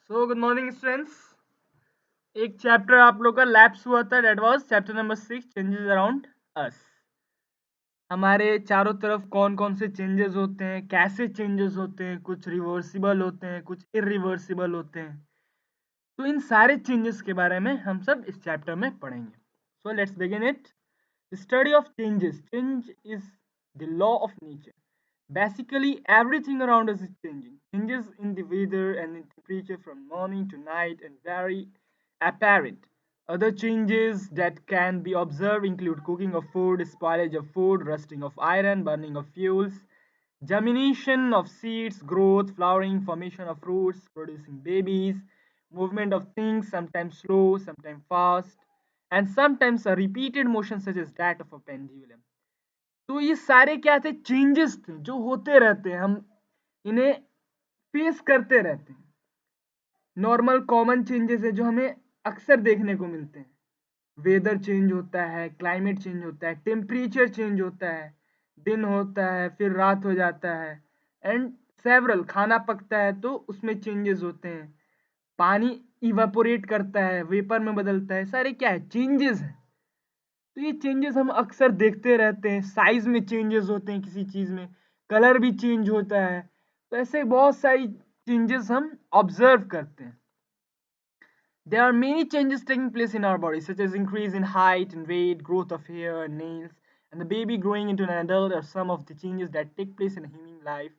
सो good morning students. एक chapter आप लोग का लैप्स हुआ था, that was chapter number 6 changes around us. हमारे चारों तरफ कौन कौन से चेंजेस होते हैं, कैसे चेंजेस होते हैं, कुछ रिवर्सिबल होते हैं, कुछ इरिवर्सिबल होते हैं। तो इन सारे चेंजेस के बारे में हम सब इस चैप्टर में पढ़ेंगे। So let's begin it. Study of changes. Change is the law of nature. Basically, everything around us is changing. Changes in the weather and in temperature from morning to night and very apparent. Other changes that can be observed include cooking of food, spoilage of food, rusting of iron, burning of fuels, germination of seeds, growth, flowering, formation of fruits, producing babies, movement of things, sometimes slow, sometimes fast, and sometimes a repeated motion such as that of a pendulum. तो ये सारे क्या थे, changes थे जो होते रहते हैं, हम इन्हें फेस करते रहते हैं। नॉर्मल कॉमन चेंजेस है जो हमें अक्सर देखने को मिलते हैं। वेदर चेंज होता है, क्लाइमेट चेंज होता है, टेम्परेचर चेंज होता है, दिन होता है फिर रात हो जाता है, एंड सेवरल खाना पकता है तो उसमें चेंजेस होते हैं। पानी इवापोरेट करता है, वेपर में बदलता है, सारे क्या है, चेंजेस है। तो ये चेंजेस हम अक्सर देखते रहते हैं। साइज में चेंजेस होते हैं, किसी चीज में कलर भी चेंज होता है। तो ऐसे बहुत सारी चेंजेस हम ऑब्जर्व करते हैं। There are many changes taking place in our body, such as increase in height and weight, growth of hair and nails, and the baby growing into an adult are some of the changes that take place in a human life.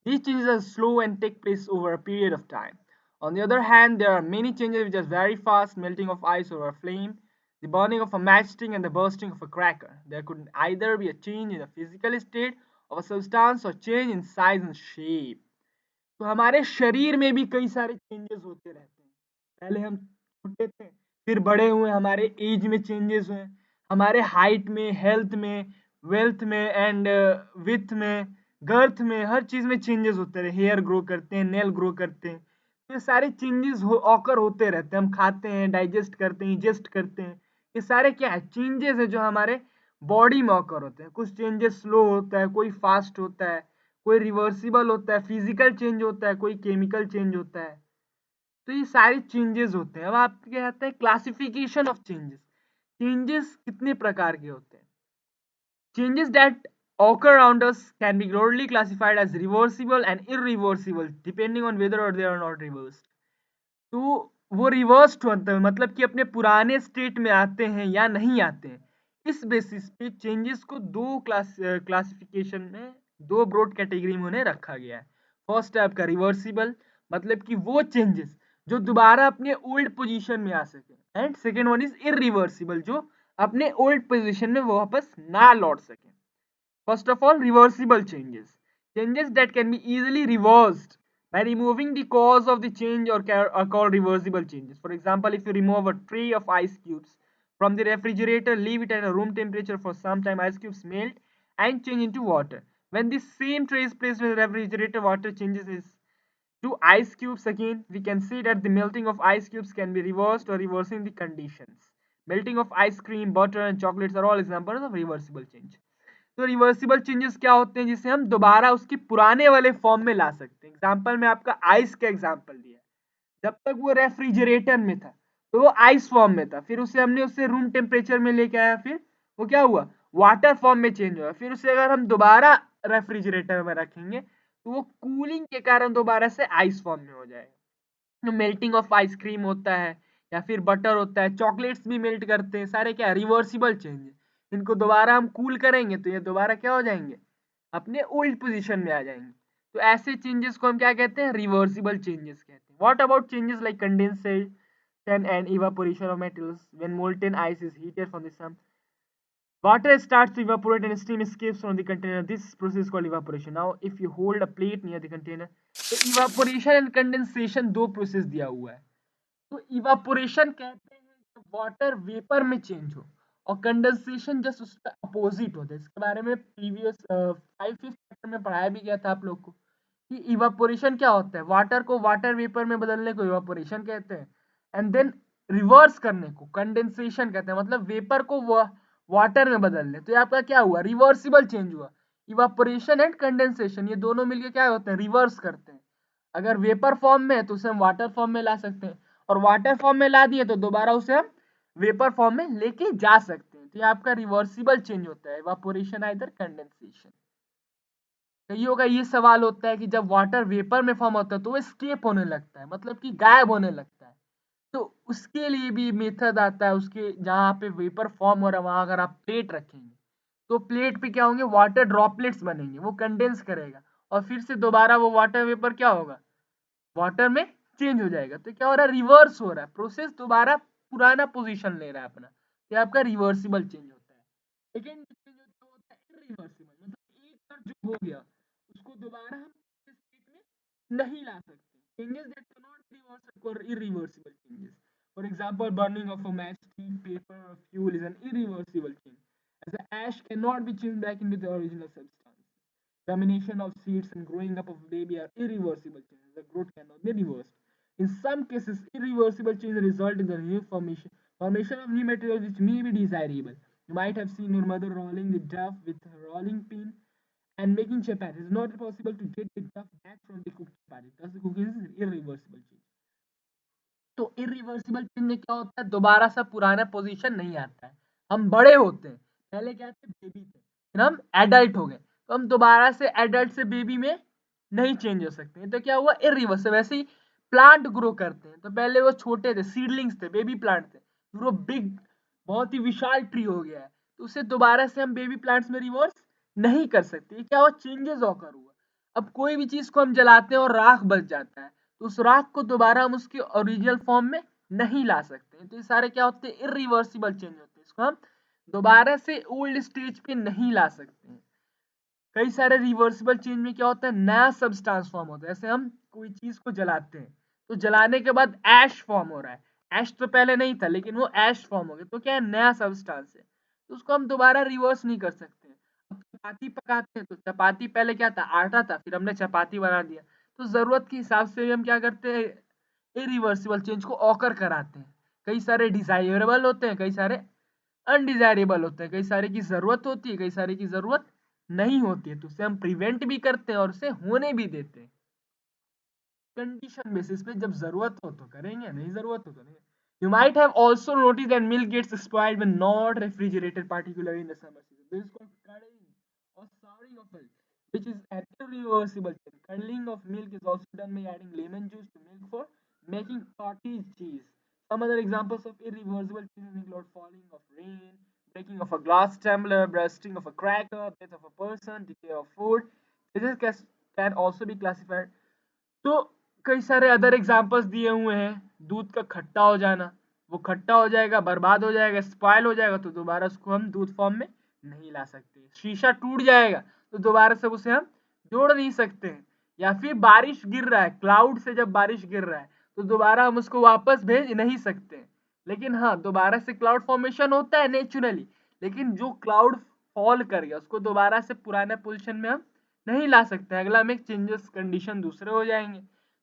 These changes are slow and take place over a period of time. On the other hand, there are many changes which are very fast, melting of ice over a flame, the burning of a matchstick and the bursting of a cracker. There could either be a change in the physical state of a substance or change in size and shape. तो हमारे शरीर में भी कई सारे changes होते रहते हैं। पहले हम छोटे थे, फिर बड़े हुए, हमारे एज में चेंजेस हुए, हमारे हाइट में, हेल्थ में, वेल्थ में एंड विथ में, गर्थ में, हर चीज में चेंजेस होते रहे। हेयर ग्रो करते हैं, नेल ग्रो करते हैं। ये सारे चेंजेस ऑकर होते रहते हैं। हम खाते हैं, डाइजेस्ट करते हैं, इजेस्ट करते हैं। ये सारे क्या है, चेंजेस है जो हमारे बॉडी में ऑकर होते हैं। कुछ चेंजेस स्लो होता है, कोई फास्ट होता है, कोई रिवर्सिबल होता है, फिजिकल चेंज होता है, कोई केमिकल चेंज होता है। तो ये सारे चेंजेस होते हैं। अब आप क्या कहते हैं, क्लासिफिकेशन ऑफ चेंजेस। चेंजेस कितने प्रकार के होते हैं? Changes that occur around us can be broadly classified as reversible and irreversible depending on whether or they are not reversed. तो वो रिवर्स्ड होते हैं, मतलब कि अपने पुराने स्टेट में आते हैं या नहीं आते हैं। इस बेसिस पे चेंजेस को दो क्लासिफिकेशन में, दो ब्रॉड कैटेगरी में उन्हें रखा गया है। फर्स्ट है आपका रिवर्सिबल, मतलब कि वो चेंजेस जो दोबारा अपने ओल्ड पोजीशन में आ सके, and second one is irreversible, जो अपने ओल्ड पोजीशन में वो वापस ना लौट सके। First of all, reversible changes. Changes that can be easily reversed by removing the cause of the change are called reversible changes. For example, if you remove a tray of ice cubes from the refrigerator, leave it at a room temperature for some time, ice cubes melt and change into water. When this same tray is placed in the refrigerator, water changes to ice cubes again. We can see that the melting of ice cubes can be reversed or reversing the conditions. Melting of ice cream, butter, and chocolates are all examples of reversible change. तो reversible changes क्या होते हैं, जिसे हम दोबारा उसके पुराने वाले फॉर्म में ला सकते हैं। एग्जाम्पल में आपका आइस का एग्जाम्पल दिया। जब तक वो रेफ्रिजरेटर में था तो वो आइस फॉर्म में था, फिर उसे हमने उससे रूम टेम्परेचर में लेके आया, फिर वो क्या हुआ, वाटर फॉर्म में चेंज हुआ। फिर उसे अगर हम दोबारा रेफ्रिजरेटर में रखेंगे तो वो कूलिंग के कारण दोबारा से आइस फॉर्म में हो जाएगा। मेल्टिंग ऑफ आइसक्रीम होता है या फिर बटर होता है, चॉकलेट्स भी मेल्ट करते हैं, सारे क्या रिवर्सिबल चेंज है। इनको दोबारा हम कूल करेंगे तो ये दोबारा क्या हो जाएंगे, अपने ओल्ड पोजीशन में आ जाएंगे। तो ऐसे चेंजेस को हम क्या कहते हैं, रिवर्सिबल चेंजेस कहते हैं। What about changes like condensation and evaporation of metals when molten ice is heated from the sun, water starts to evaporate and steam escapes from the container. This process is called evaporation. Now if you hold a plate near the container, तो evaporation and condensation दो process दिया हुआ है। तो evaporation कहते हैं जब water vapour में चेंज हो, और कंडेंसेशन जस्ट उसका अपोजिट होता है। इसके बारे में प्रीवियस 5th चैप्टर में पढ़ाया भी गया था आप लोग को कि इवापोरेशन क्या होता है। वाटर को वाटर वेपर में बदलने को इवापोरेशन कहते हैं, एंड देन रिवर्स करने को कंडेंसेशन कहते हैं, मतलब वेपर को वाटर में बदलने। तो ये आपका क्या हुआ, रिवर्सिबल चेंज हुआ। इवापोरेशन एंड कंडेंसेशन ये दोनों मिलके क्या होते हैं, रिवर्स करते हैं। अगर वेपर फॉर्म में है तो उसे हम वाटर फॉर्म में ला सकते हैं, और वाटर फॉर्म में ला दिए तो दोबारा उसे हम वेपर फॉर्म में लेके जा सकते हैं। तो ये आपका रिवर्सिबल चेंज होता है, इवापोरेशन आइदर कंडेंसेशन। कईयों का ये सवाल होता है कि जब वाटर वेपर में फॉर्म होता है तो वो एस्केप होने लगता है, मतलब कि गायब होने लगता है। तो उसके लिए भी मेथड आता है, उसके जहाँ पे वेपर फॉर्म हो रहा है वहां अगर आप प्लेट रखेंगे तो प्लेट पे क्या होंगे, वाटर ड्रॉपलेट्स बनेंगे, वो कंडेंस करेगा और फिर से दोबारा वो वाटर वेपर क्या होगा, वाटर में चेंज हो जाएगा। तो क्या हो रहा है, रिवर्स हो रहा है, प्रोसेस दोबारा पुराना पोजीशन ले रहा है अपना। ये आपका रिवर्सिबल चेंज होता है। सेकेंड चेंज होता है इरिवर्सिबल, मतलब एक बार जो हो गया उसको दोबारा हम स्टेट में नहीं ला सकते। Changes that can not be reversed और irreversible changes. For example burning of a matchstick, paper और fuel is an irreversible change, as the ash cannot be changed back into the original substance. Germination of seeds and growing up of baby are irreversible changes. The growth cannot be reversed. In some cases, irreversible changes result in the new formation of new materials which may be desirable. You might have seen your mother rolling the duff with a rolling pin and making chapati. It is not possible to get the duff back from the cooked chapati. Thus, the cooking is an irreversible change. तो irreversible change में क्या होता है, दोबारा सा पुराना position नहीं आता है। हम बड़े होते हैं, पहले क्या थे, बेबी थे, फिर हम एडल्ट हो गए, तो हम दोबारा से एडल्ट से बेबी में नहीं चेंज हो सकते हैं। तो क्या हुआ, इरिवर्सिबल। वैसे ही प्लांट ग्रो करते हैं, तो पहले वो छोटे थे, सीडलिंग्स थे, बेबी प्लांट थे, फिर वो बिग बहुत ही विशाल ट्री हो गया है, तो उसे दोबारा से हम बेबी प्लांट्स में रिवर्स नहीं कर सकते। क्या हुआ, चेंजेस ऑकर हुआ। अब कोई भी चीज को हम जलाते हैं और राख बच जाता है, तो उस राख को दोबारा हम उसके ओरिजिनल फॉर्म में नहीं ला सकते हैं। तो ये सारे क्या होते हैं, इरिवर्सिबल चेंज होते हैं, इसको हम दोबारा से ओल्ड स्टेज पे नहीं ला सकते हैं। कई सारे रिवर्सिबल चेंज में क्या होता है, नया सब्सटेंस फॉर्म होता है। जैसे हम कोई चीज को जलाते हैं तो जलाने के बाद ऐश फॉर्म हो रहा है, ऐश तो पहले नहीं था लेकिन वो ऐश फॉर्म हो गया, तो क्या है, नया सब्सटेंस है, तो उसको हम दोबारा रिवर्स नहीं कर सकते। अब चपाती पकाते हैं तो चपाती पहले क्या था, आटा था, फिर हमने चपाती बना दिया। तो जरूरत के हिसाब से भी हम क्या करते हैं, इरिवर्सिबल चेंज को ऑकर कराते हैं। कई सारे डिजायरेबल होते हैं, कई सारे अनडिजायरेबल होते हैं, कई सारे की जरूरत होती है, कई सारे की जरूरत नहीं होती है, तो उसे हम प्रिवेंट भी करते हैं और उसे होने भी देते हैं। कंडीशन बेसिस पे, जब जरूरत हो तो करेंगे, नहीं जरूरत हो तो नहीं। You might have also noticed that milk gets spoiled when not refrigerated, particularly in the summer season. This is called curdling or souring of milk, which is an irreversible change. Curdling of milk is also done by adding lemon juice to milk for making cottage cheese. Some other examples of irreversible changes include falling of rain, breaking of a glass tumbler, bursting of a cracker, death of a person, decay of food. This can also be classified। तो कई सारे other examples दिए हुए हैं। दूध का खट्टा हो जाना, वो खट्टा हो जाएगा, बर्बाद हो जाएगा, स्पॉइल हो जाएगा, तो दोबारा उसको हम दूध फॉर्म में नहीं ला सकते। शीशा टूट जाएगा तो दोबारा से उसे हम जोड़ नहीं सकते हैं। या फिर बारिश गिर रहा है, क्लाउड से जब बारिश गिर रहा है तो दोबारा हम उसको वापस भेज नहीं सकते हैं। लेकिन हाँ, दोबारा से क्लाउड फॉर्मेशन होता है नेचुरली, लेकिन जो क्लाउड फॉल कर गया उसको दोबारा से पुराने पोजिशन में हम नहीं ला सकते। अगला में चेंजेस कंडीशन दूसरे हो जाएंगे।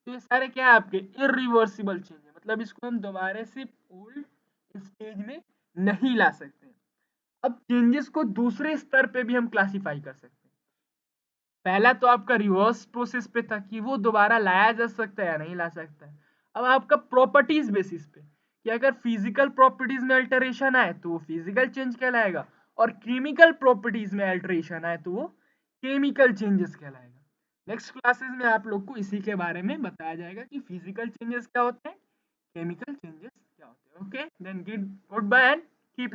तो ये सारे क्या है, आपके इरिवर्सिबल चेंज है, मतलब इसको हम दोबारा से ओल्ड स्टेज में नहीं ला सकते। अब चेंजेस को दूसरे स्तर पे भी हम क्लासिफाई कर सकते हैं। पहला तो आपका रिवर्स प्रोसेस पे था कि वो दोबारा लाया जा सकता है या नहीं ला सकता है। अब आपका प्रॉपर्टीज बेसिस पे कि अगर फिजिकल प्रॉपर्टीज में अल्टरेशन आए तो वो फिजिकल चेंज कहलाएगा, और केमिकल प्रॉपर्टीज में अल्टरेशन आए तो वो केमिकल चेंजेस कहलाएगा। नेक्स्ट क्लासेस में आप लोग को इसी के बारे में बताया जाएगा कि फिजिकल चेंजेस क्या होते हैं, केमिकल चेंजेस क्या होते हैं। Okay, then goodbye and keep